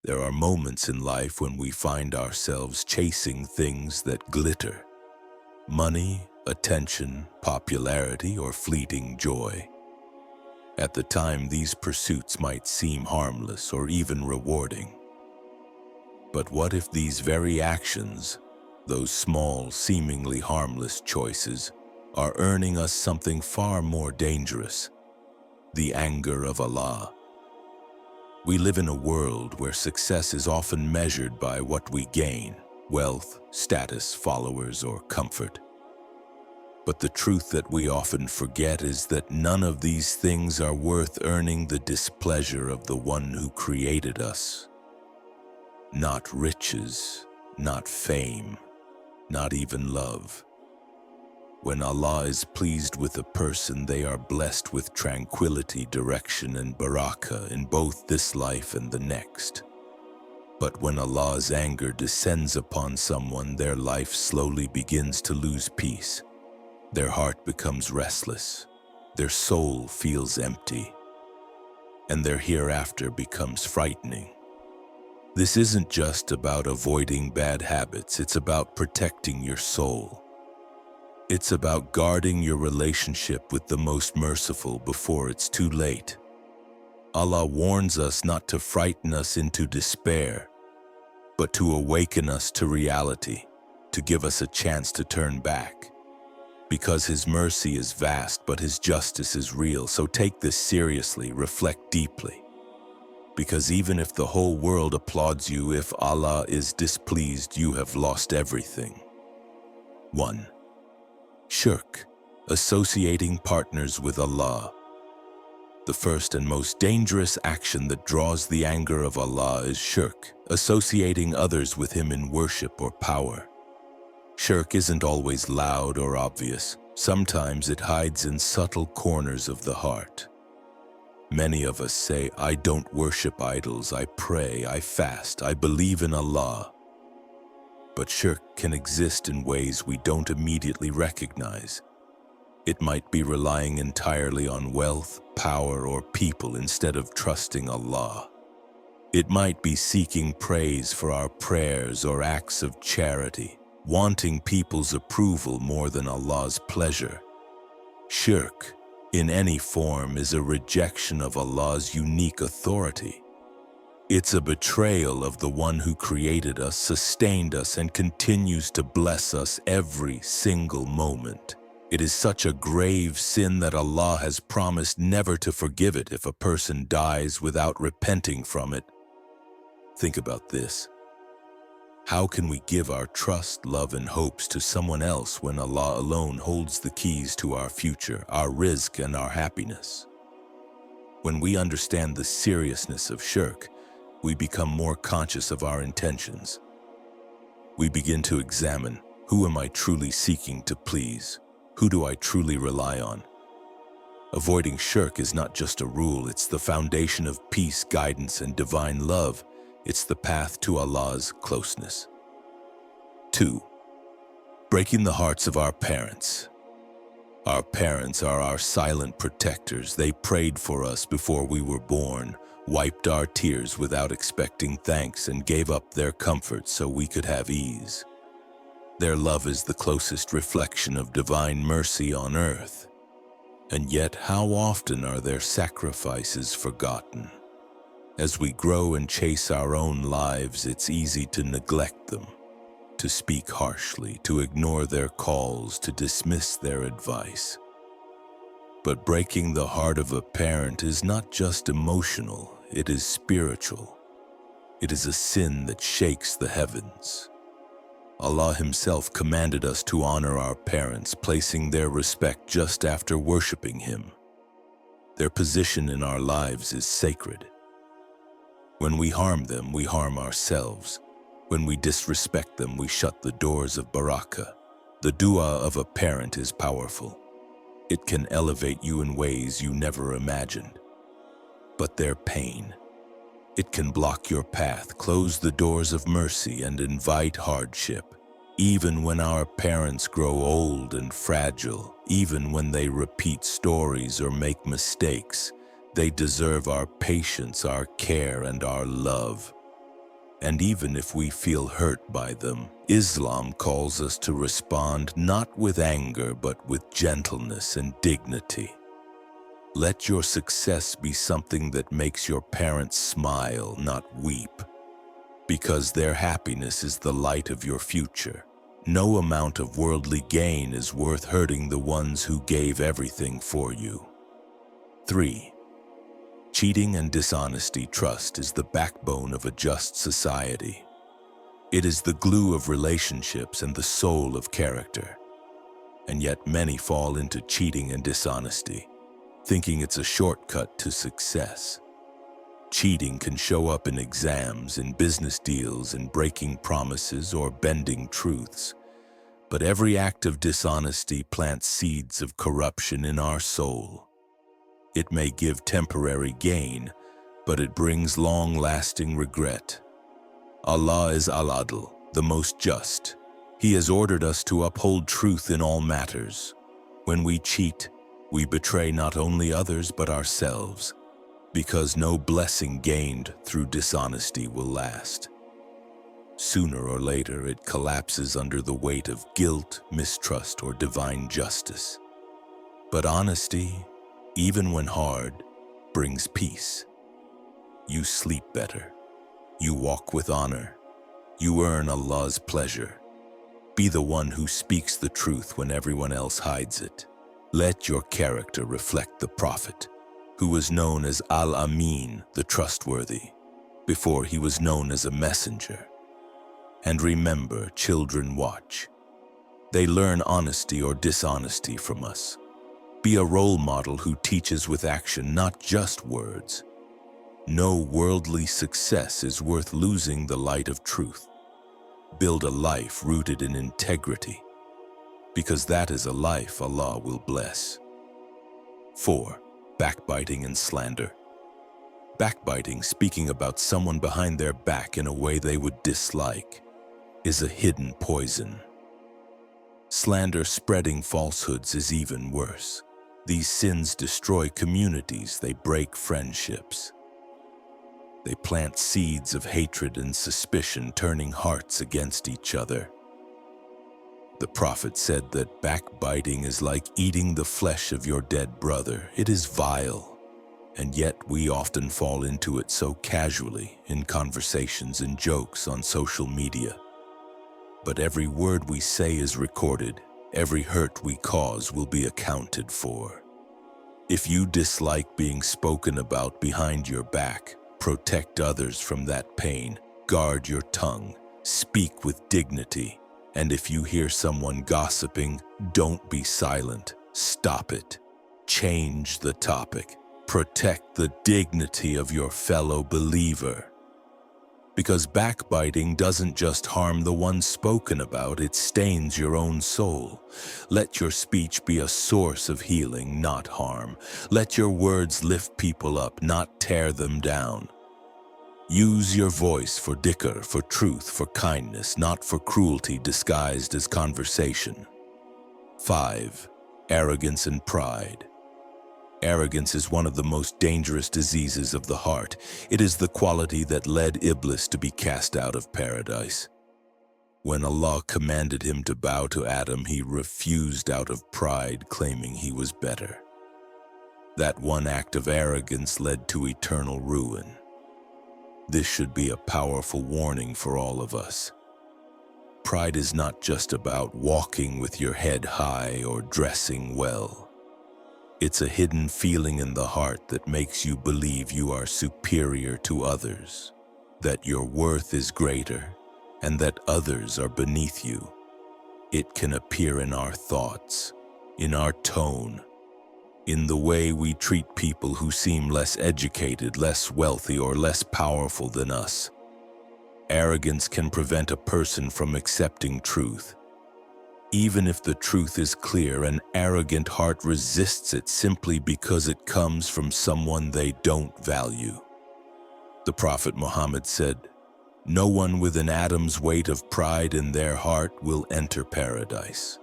There are moments in life when we find ourselves chasing things that glitter. Money, attention, popularity, or fleeting joy. At the time, these pursuits might seem harmless or even rewarding. But what if these very actions, those small, seemingly harmless choices, are earning us something far more dangerous? The anger of Allah. We live in a world where success is often measured by what we gain: wealth, status, followers, or comfort. But the truth that we often forget is that none of these things are worth earning the displeasure of the one who created us. Not riches, not fame, not even love. When Allah is pleased with a person, they are blessed with tranquility, direction, and barakah in both this life and the next. But when Allah's anger descends upon someone, their life slowly begins to lose peace. Their heart becomes restless, their soul feels empty, and their hereafter becomes frightening. This isn't just about avoiding bad habits, it's about protecting your soul. It's about guarding your relationship with the Most Merciful before it's too late. Allah warns us not to frighten us into despair, but to awaken us to reality, to give us a chance to turn back. Because His mercy is vast, but His justice is real, so take this seriously, reflect deeply. Because even if the whole world applauds you, if Allah is displeased, you have lost everything. 1. Shirk, associating partners with Allah. The first and most dangerous action that draws the anger of Allah is shirk, associating others with Him in worship or power. Shirk isn't always loud or obvious. Sometimes it hides in subtle corners of the heart. Many of us say, "I don't worship idols, I pray, I fast, I believe in Allah." But shirk can exist in ways we don't immediately recognize. It might be relying entirely on wealth, power, or people instead of trusting Allah. It might be seeking praise for our prayers or acts of charity, wanting people's approval more than Allah's pleasure. Shirk, in any form, is a rejection of Allah's unique authority. It's a betrayal of the one who created us, sustained us, and continues to bless us every single moment. It is such a grave sin that Allah has promised never to forgive it if a person dies without repenting from it. Think about this. How can we give our trust, love, and hopes to someone else when Allah alone holds the keys to our future, our rizq, and our happiness? When we understand the seriousness of shirk, we become more conscious of our intentions. We begin to examine, who am I truly seeking to please? Who do I truly rely on? Avoiding shirk is not just a rule, it's the foundation of peace, guidance, and divine love. It's the path to Allah's closeness. 2. Breaking the hearts of our parents. Our parents are our silent protectors. They prayed for us before we were born, wiped our tears without expecting thanks, and gave up their comfort so we could have ease. Their love is the closest reflection of divine mercy on earth. And yet, how often are their sacrifices forgotten? As we grow and chase our own lives, it's easy to neglect them, to speak harshly, to ignore their calls, to dismiss their advice. But breaking the heart of a parent is not just emotional, it is spiritual. It is a sin that shakes the heavens. Allah Himself commanded us to honor our parents, placing their respect just after worshiping Him. Their position in our lives is sacred. When we harm them, we harm ourselves. When we disrespect them, we shut the doors of barakah. The dua of a parent is powerful. It can elevate you in ways you never imagined. But their pain, it can block your path, close the doors of mercy, and invite hardship. Even when our parents grow old and fragile, even when they repeat stories or make mistakes, they deserve our patience, our care, and our love. And even if we feel hurt by them, Islam calls us to respond not with anger but with gentleness and dignity. Let your success be something that makes your parents smile, not weep, because their happiness is the light of your future. No amount of worldly gain is worth hurting the ones who gave everything for you. 3. Cheating and dishonesty. Trust is the backbone of a just society. It is the glue of relationships and the soul of character. And yet many fall into cheating and dishonesty, thinking it's a shortcut to success. Cheating can show up in exams, in business deals, in breaking promises or bending truths. But every act of dishonesty plants seeds of corruption in our soul. It may give temporary gain, but it brings long-lasting regret. Allah is al-adha, the most just. He has ordered us to uphold truth in all matters. When we cheat, we betray not only others but ourselves, because no blessing gained through dishonesty will last. Sooner or later, it collapses under the weight of guilt, mistrust, or divine justice. But honesty, even when hard, brings peace. You sleep better. You walk with honor. You earn Allah's pleasure. Be the one who speaks the truth when everyone else hides it. Let your character reflect the Prophet, who was known as al-Amin, the trustworthy, before he was known as a messenger. And remember, children watch. They learn honesty or dishonesty from us. Be a role model who teaches with action, not just words. No worldly success is worth losing the light of truth. Build a life rooted in integrity, because that is a life Allah will bless. 4. Backbiting and slander. Backbiting, speaking about someone behind their back in a way they would dislike, is a hidden poison. Slander, spreading falsehoods, is even worse. These sins destroy communities, they break friendships. They plant seeds of hatred and suspicion, turning hearts against each other. The Prophet said that backbiting is like eating the flesh of your dead brother. It is vile, and yet we often fall into it so casually in conversations and jokes on social media. But every word we say is recorded. Every hurt we cause will be accounted for. If you dislike being spoken about behind your back, protect others from that pain. Guard your tongue. Speak with dignity. And if you hear someone gossiping, don't be silent. Stop it. Change the topic. Protect the dignity of your fellow believer. Because backbiting doesn't just harm the one spoken about, it stains your own soul. Let your speech be a source of healing, not harm. Let your words lift people up, not tear them down. Use your voice for dhikr, for truth, for kindness, not for cruelty disguised as conversation. 5. Arrogance and pride. Arrogance is one of the most dangerous diseases of the heart. It is the quality that led Iblis to be cast out of paradise. When Allah commanded him to bow to Adam, he refused out of pride, claiming he was better. That one act of arrogance led to eternal ruin. This should be a powerful warning for all of us. Pride is not just about walking with your head high or dressing well. It's a hidden feeling in the heart that makes you believe you are superior to others, that your worth is greater, and that others are beneath you. It can appear in our thoughts, in our tone, in the way we treat people who seem less educated, less wealthy, or less powerful than us. Arrogance can prevent a person from accepting truth. Even if the truth is clear, an arrogant heart resists it simply because it comes from someone they don't value. The Prophet Muhammad said, "No one with an atom's weight of pride in their heart will enter paradise."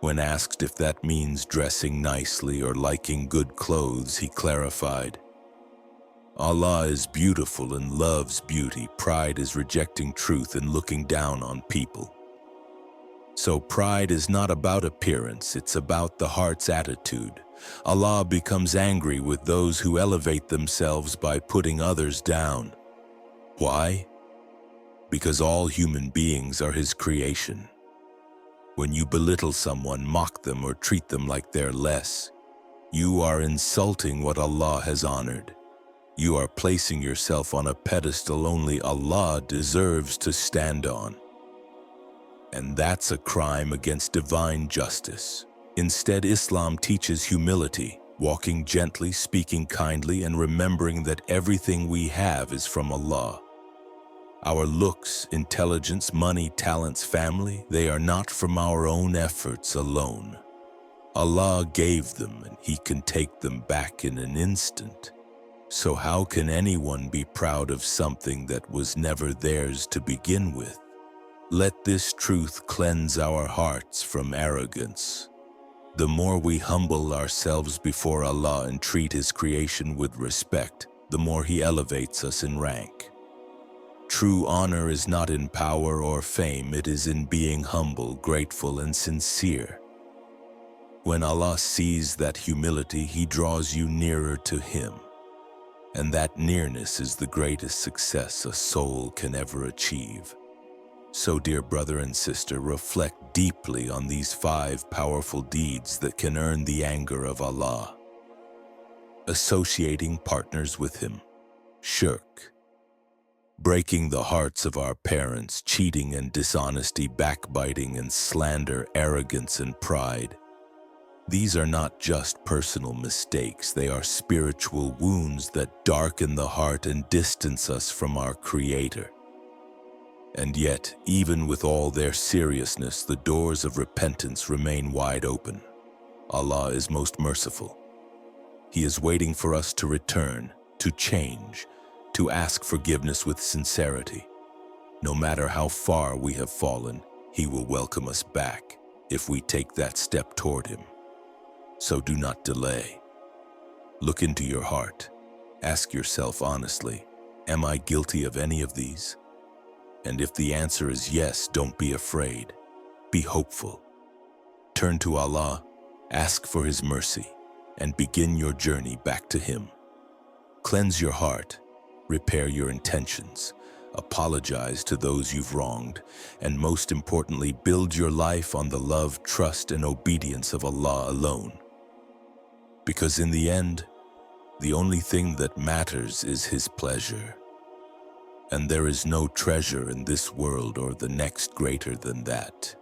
When asked if that means dressing nicely or liking good clothes, he clarified, Allah is beautiful and loves beauty. Pride is rejecting truth and looking down on people. So pride is not about appearance, it's about the heart's attitude. Allah becomes angry with those who elevate themselves by putting others down. Why? Because all human beings are His creation. When you belittle someone, mock them, or treat them like they're less, you are insulting what Allah has honored. You are placing yourself on a pedestal only Allah deserves to stand on. And that's a crime against divine justice. Instead, Islam teaches humility, walking gently, speaking kindly, and remembering that everything we have is from Allah. Our looks, intelligence, money, talents, family, they are not from our own efforts alone. Allah gave them, and He can take them back in an instant. So how can anyone be proud of something that was never theirs to begin with? Let this truth cleanse our hearts from arrogance. The more we humble ourselves before Allah and treat His creation with respect, the more He elevates us in rank. True honor is not in power or fame, it is in being humble, grateful, and sincere. When Allah sees that humility, He draws you nearer to Him. And that nearness is the greatest success a soul can ever achieve. So, dear brother and sister, reflect deeply on these 5 powerful deeds that can earn the anger of Allah. Associating partners with Him. Shirk. Breaking the hearts of our parents, cheating and dishonesty, backbiting and slander, arrogance and pride. These are not just personal mistakes, they are spiritual wounds that darken the heart and distance us from our Creator. And yet, even with all their seriousness, the doors of repentance remain wide open. Allah is most merciful. He is waiting for us to return, to change, to ask forgiveness with sincerity. No matter how far we have fallen, He will welcome us back if we take that step toward Him. So do not delay. Look into your heart. Ask yourself honestly, am I guilty of any of these? And if the answer is yes, don't be afraid. Be hopeful. Turn to Allah, ask for His mercy, and begin your journey back to Him. Cleanse your heart, repair your intentions, apologize to those you've wronged, and most importantly, build your life on the love, trust, and obedience of Allah alone. Because in the end, the only thing that matters is His pleasure. And there is no treasure in this world or the next greater than that.